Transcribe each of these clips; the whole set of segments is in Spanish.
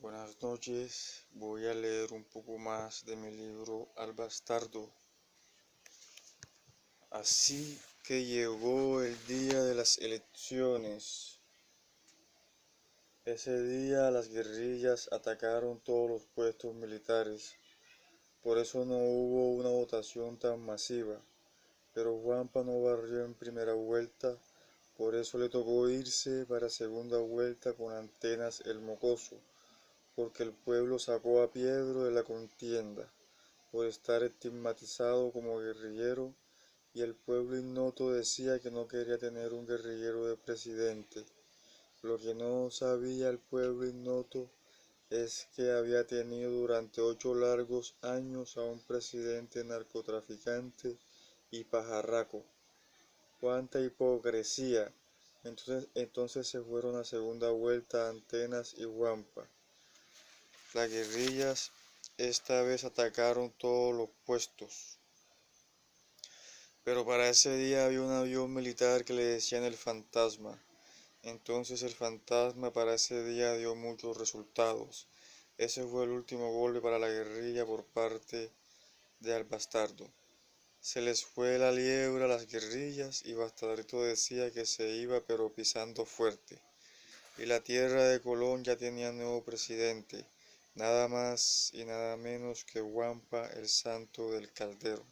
Buenas noches, voy a leer un poco más de mi libro Al Bastardo. Así que llegó el día de las elecciones. Ese día las guerrillas atacaron todos los puestos militares. Por eso no hubo una votación tan masiva. Pero Juanpa no barrió en primera vuelta, por eso le tocó irse para segunda vuelta con Antenas el Mocoso, porque el pueblo sacó a Piedro de la contienda, por estar estigmatizado como guerrillero, y el pueblo ignoto decía que no quería tener un guerrillero de presidente. Lo que no sabía el pueblo ignoto es que había tenido durante 8 largos años a un presidente narcotraficante y pajarraco. ¡Cuánta hipocresía! Entonces se fueron a segunda vuelta Antenas y Juanpa. Las guerrillas esta vez atacaron todos los puestos, pero para ese día había un avión militar que le decían el Fantasma. Entonces el Fantasma para ese día dio muchos resultados. Ese fue el último golpe para la guerrilla por parte de Al Bastardo. Se les fue la liebre a las guerrillas y Bastardito decía que se iba pero pisando fuerte. Y la tierra de Colón ya tenía nuevo presidente, nada más y nada menos que Juanpa el Santo del Caldero.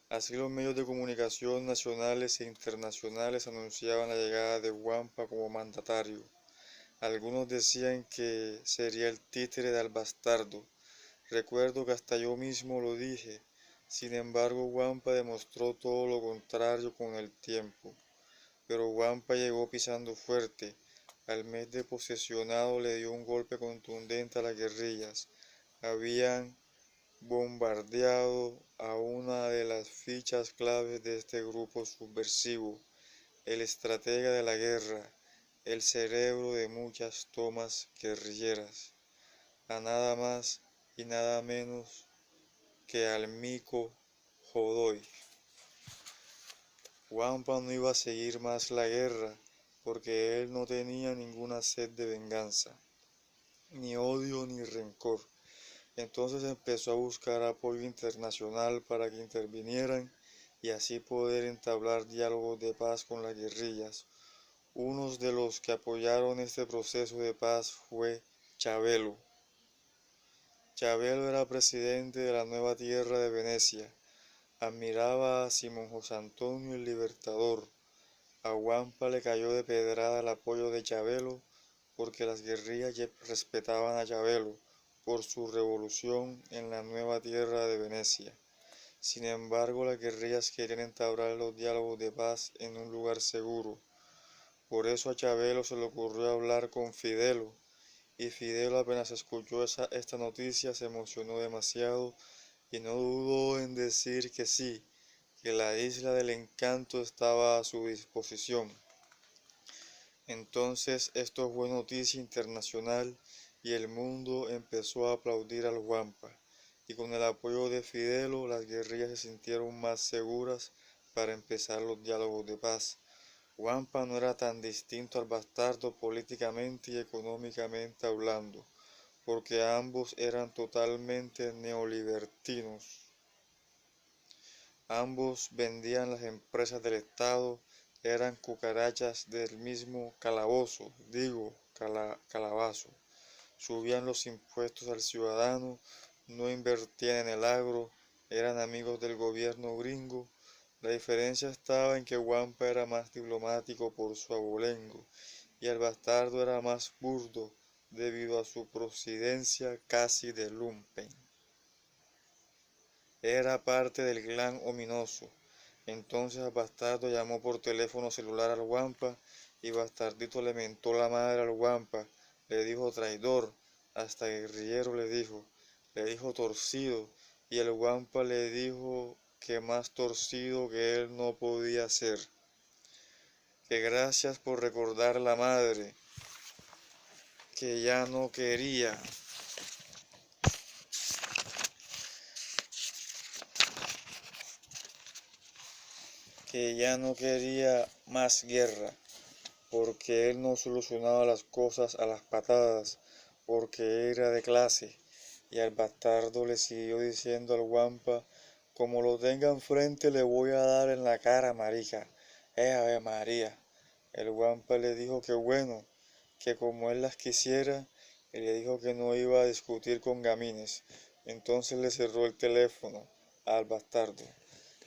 Así los medios de comunicación nacionales e internacionales anunciaban la llegada de Juanpa como mandatario. Algunos decían que sería el títere de Al Bastardo. Recuerdo que hasta yo mismo lo dije. Sin embargo, Juanpa demostró todo lo contrario con el tiempo. Pero Juanpa llegó pisando fuerte. Al mes de posesionado le dio un golpe contundente a las guerrillas. Habían bombardeado a una de las fichas claves de este grupo subversivo, el estratega de la guerra, el cerebro de muchas tomas guerrilleras, a nada más y nada menos que al Mico Godoy. Juanpa no iba a seguir más la guerra, porque él no tenía ninguna sed de venganza, ni odio ni rencor. Entonces empezó a buscar apoyo internacional para que intervinieran y así poder entablar diálogos de paz con las guerrillas. Uno de los que apoyaron este proceso de paz fue Chabelo. Chabelo era presidente de la nueva tierra de Venecia. Admiraba a Simón José Antonio el Libertador. A Juanpa le cayó de pedrada el apoyo de Chabelo porque las guerrillas respetaban a Chabelo por su revolución en la nueva tierra de Venecia. Sin embargo, las guerrillas querían entablar los diálogos de paz en un lugar seguro. Por eso a Chabelo se le ocurrió hablar con Fidelo, y Fidelo apenas escuchó esta noticia se emocionó demasiado y no dudó en decir que sí, que la isla del encanto estaba a su disposición. Entonces esto fue noticia internacional y el mundo empezó a aplaudir al Juanpa, y con el apoyo de Fidelo las guerrillas se sintieron más seguras para empezar los diálogos de paz. Juanpa no era tan distinto al Bastardo políticamente y económicamente hablando, porque ambos eran totalmente neolibertinos. Ambos vendían las empresas del Estado, eran cucarachas del mismo calabozo, calabazo. Subían los impuestos al ciudadano, no invertían en el agro, eran amigos del gobierno gringo. La diferencia estaba en que Juanpa era más diplomático por su abolengo y el Bastardo era más burdo debido a su procedencia casi de lumpen. Era parte del clan ominoso. Entonces el Bastardo llamó por teléfono celular al Juanpa y Bastardito le mentó la madre al Juanpa. Le dijo traidor, hasta guerrillero le dijo torcido, y el Juanpa le dijo que más torcido que él no podía ser. Que gracias por recordar la madre, que ya no quería. Que ya no quería más guerra, porque él no solucionaba las cosas a las patadas, porque era de clase, y al bastardo le siguió diciendo al guampa, como lo tenga enfrente le voy a dar en la cara, marica. Ave María. El guampa le dijo que bueno, que como él las quisiera, y le dijo que no iba a discutir con gamines. Entonces le cerró el teléfono al bastardo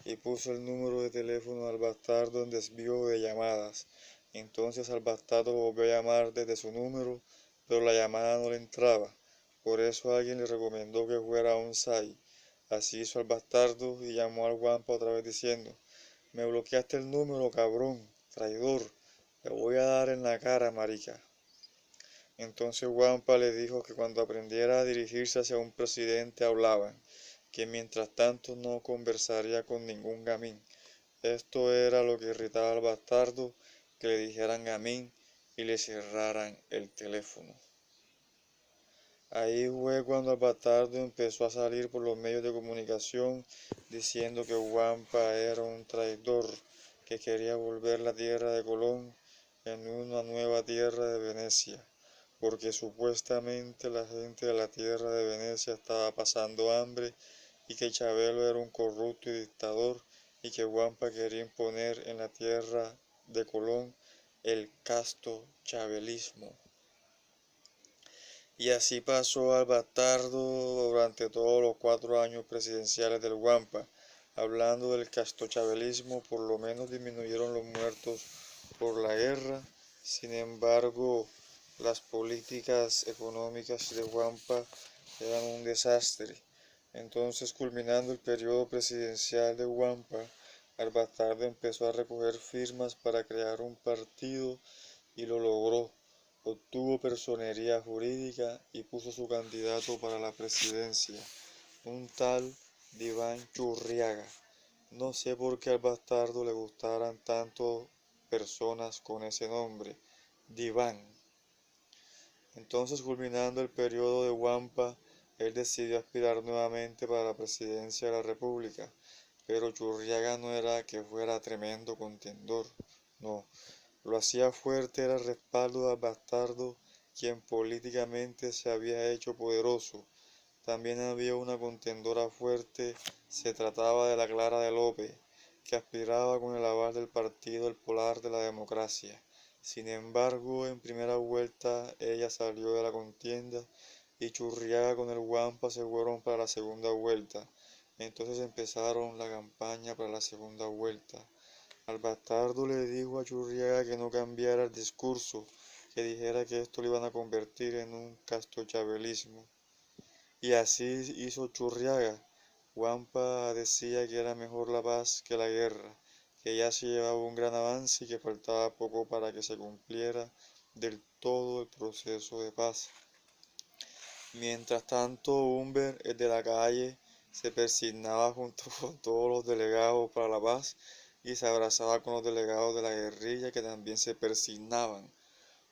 y puso el número de teléfono al bastardo en desvío de llamadas. Entonces al bastardo lo volvió a llamar desde su número, pero la llamada no le entraba. Por eso alguien le recomendó que fuera a un SAI. Así hizo al bastardo y llamó al guampa otra vez diciendo, me bloqueaste el número, cabrón, traidor, le voy a dar en la cara, marica. Entonces Wampa le dijo que cuando aprendiera a dirigirse hacia un presidente hablaban, que mientras tanto no conversaría con ningún gamín. Esto era lo que irritaba al bastardo, que le dijeran gamín y le cerraran el teléfono. Ahí fue cuando el bastardo empezó a salir por los medios de comunicación diciendo que Wampa era un traidor que quería volver la tierra de Colón en una nueva tierra de Venecia, porque supuestamente la gente de la tierra de Venecia estaba pasando hambre y que Chabelo era un corrupto y dictador y que Wampa quería imponer en la tierra de Colón el casto chabelismo. Y así pasó al bastardo durante todos los 4 años presidenciales del Wampa. Hablando del castochabelismo, por lo menos disminuyeron los muertos por la guerra. Sin embargo, las políticas económicas de Wampa eran un desastre. Entonces, culminando el periodo presidencial de Wampa, el bastardo empezó a recoger firmas para crear un partido y lo logró. Obtuvo personería jurídica y puso su candidato para la presidencia, un tal Diván Churriaga. No sé por qué al bastardo le gustaran tanto personas con ese nombre, Diván. Entonces, culminando el periodo de Wampa, él decidió aspirar nuevamente para la presidencia de la República, pero Churriaga no era que fuera tremendo contendor, no, lo hacía fuerte era el respaldo del bastardo, quien políticamente se había hecho poderoso. También había una contendora fuerte, se trataba de la Clara de López, que aspiraba con el aval del Partido El Polar de la Democracia. Sin embargo, en primera vuelta ella salió de la contienda y Churriaga con el Guampa se fueron para la segunda vuelta. Entonces empezaron la campaña para la segunda vuelta. Al bastardo le dijo a Churriaga que no cambiara el discurso, que dijera que esto lo iban a convertir en un castochabelismo. Y así hizo Churriaga. Wampa decía que era mejor la paz que la guerra, que ya se llevaba un gran avance y que faltaba poco para que se cumpliera del todo el proceso de paz. Mientras tanto, Humber, el de la calle, se persignaba junto con todos los delegados para la paz y se abrazaba con los delegados de la guerrilla que también se persignaban.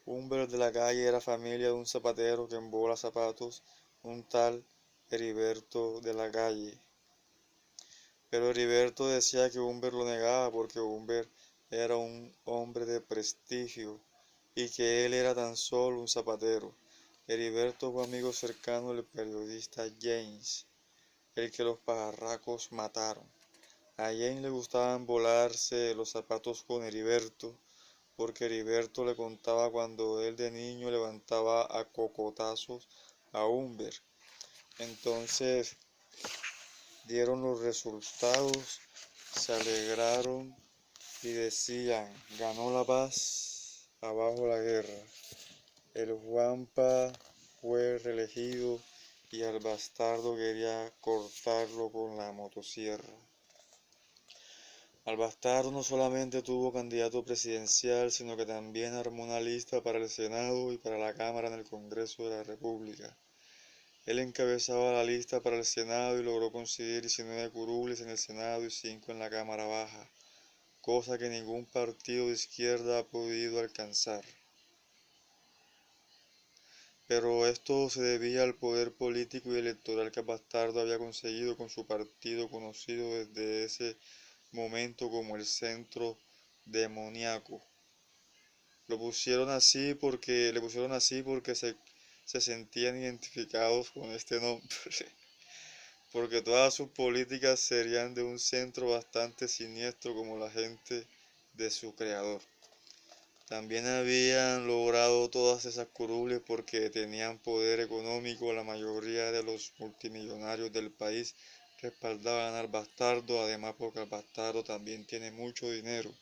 Humber de la calle era familia de un zapatero que embola zapatos, un tal Heriberto de la calle. Pero Heriberto decía que Humber lo negaba porque Humber era un hombre de prestigio y que él era tan solo un zapatero. Heriberto fue amigo cercano del periodista James, el que los pajarracos mataron. A James le gustaban volarse los zapatos con Heriberto, porque Heriberto le contaba cuando él de niño levantaba a cocotazos a Humber. Entonces dieron los resultados, se alegraron y decían, ganó la paz, abajo la guerra. El Wampa fue reelegido y al bastardo quería cortarlo con la motosierra. Al bastardo no solamente tuvo candidato presidencial, sino que también armó una lista para el Senado y para la Cámara en el Congreso de la República. Él encabezaba la lista para el Senado y logró conseguir 19 curules en el Senado y 5 en la Cámara Baja, cosa que ningún partido de izquierda ha podido alcanzar. Pero esto se debía al poder político y electoral que Bastardo había conseguido con su partido conocido desde ese momento como el Centro Demoníaco. Le pusieron así porque se se sentían identificados con este nombre, porque todas sus políticas serían de un centro bastante siniestro como la gente de su creador. También habían logrado todas esas curules porque tenían poder económico. La mayoría de los multimillonarios del país respaldaban al bastardo, además porque el bastardo también tiene mucho dinero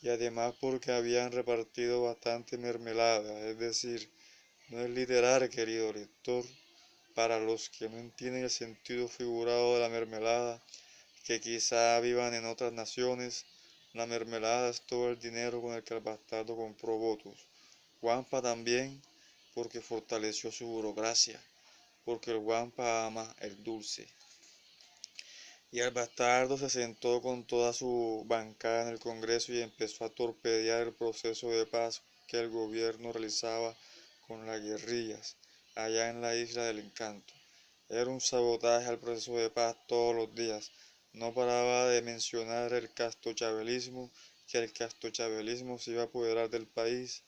y además porque habían repartido bastante mermelada, es decir, no es literal, querido lector, para los que no entienden el sentido figurado de la mermelada, que quizá vivan en otras naciones. La mermelada es todo el dinero con el que el bastardo compró votos. Wampa también, porque fortaleció su burocracia, porque el Wampa ama el dulce. Y el bastardo se sentó con toda su bancada en el Congreso y empezó a torpedear el proceso de paz que el gobierno realizaba con las guerrillas allá en la Isla del Encanto. Era un sabotaje al proceso de paz todos los días. No paraba de mencionar el castochabelismo, que el castochabelismo se iba a apoderar del país,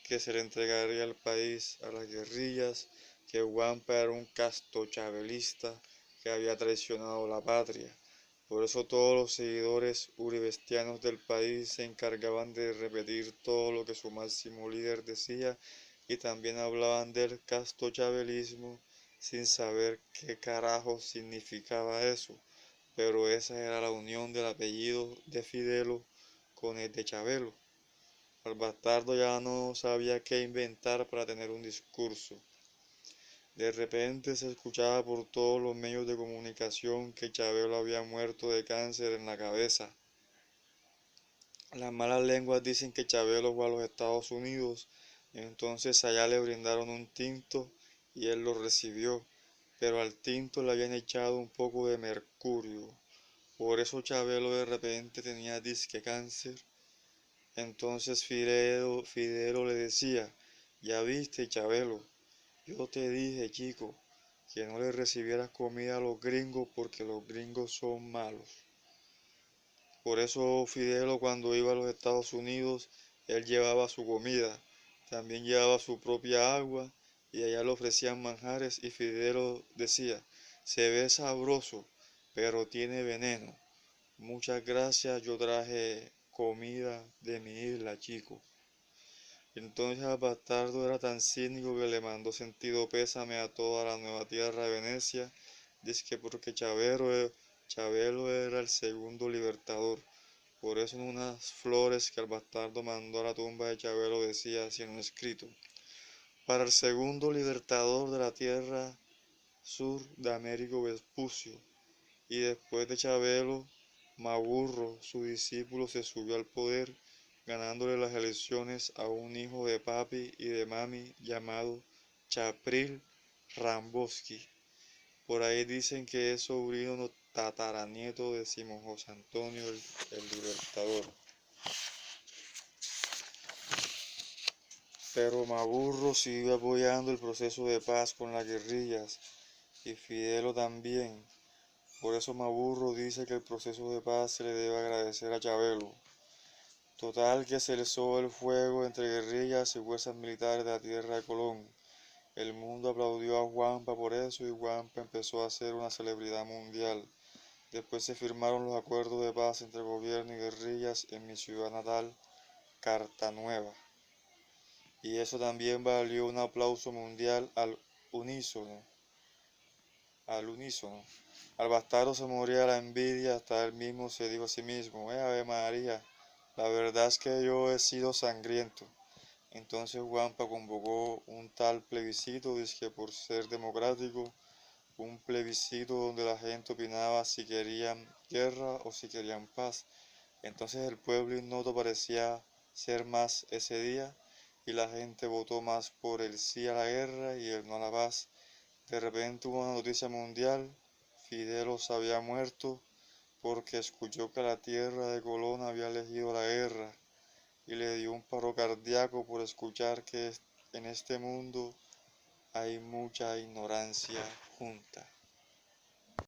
que se le entregaría el país a las guerrillas, que Wampa era un castochabelista que había traicionado la patria. Por eso todos los seguidores uribestianos del país se encargaban de repetir todo lo que su máximo líder decía y también hablaban del castochabelismo sin saber qué carajo significaba eso, pero esa era la unión del apellido de Fidelo con el de Chabelo. El bastardo ya no sabía qué inventar para tener un discurso. De repente se escuchaba por todos los medios de comunicación que Chabelo había muerto de cáncer en la cabeza. Las malas lenguas dicen que Chabelo fue a los Estados Unidos, entonces allá le brindaron un tinto y él lo recibió, pero al tinto le habían echado un poco de mercurio. Por eso Chabelo de repente tenía disque cáncer. Entonces Fidelo le decía: ya viste, Chabelo, yo te dije, chico, que no le recibieras comida a los gringos porque los gringos son malos. Por eso Fidelo cuando iba a los Estados Unidos, él llevaba su comida, también llevaba su propia agua y allá le ofrecían manjares y Fidelo decía: se ve sabroso, pero tiene veneno. Muchas gracias, yo traje comida de mi isla, chico. Entonces el bastardo era tan cínico que le mandó sentido pésame a toda la nueva tierra de Venecia, dizque porque Chabelo era el segundo libertador. Por eso en unas flores que el bastardo mandó a la tumba de Chabelo decía así en un escrito: para el segundo libertador de la tierra sur de Américo Vespucio. Y después de Chabelo, Maburro, su discípulo, se subió al poder, ganándole las elecciones a un hijo de papi y de mami llamado Chapril Ramboski. Por ahí dicen que es sobrino tataranieto de Simón José Antonio el Libertador. Pero Maburro siguió apoyando el proceso de paz con las guerrillas y Fidelo también. Por eso Maburro dice que el proceso de paz se le debe agradecer a Chabelo. Total que se alzó el fuego entre guerrillas y fuerzas militares de la tierra de Colón. El mundo aplaudió a Wampa por eso y Wampa empezó a ser una celebridad mundial. Después se firmaron los acuerdos de paz entre gobierno y guerrillas en mi ciudad natal, Cartanueva. Y eso también valió un aplauso mundial unísono. Al unísono. Al bastardo se moría la envidia, hasta él mismo se dijo a sí mismo: Ave María, la verdad es que yo he sido sangriento. Entonces Wampa convocó un tal plebiscito, dizque por ser democrático, un plebiscito donde la gente opinaba si querían guerra o si querían paz. Entonces el pueblo ignoto parecía ser más ese día y la gente votó más por el sí a la guerra y el no a la paz. De repente hubo una noticia mundial: Fidelo se había muerto porque escuchó que la tierra de Colón había elegido la guerra y le dio un paro cardíaco por escuchar que en este mundo hay mucha ignorancia junta.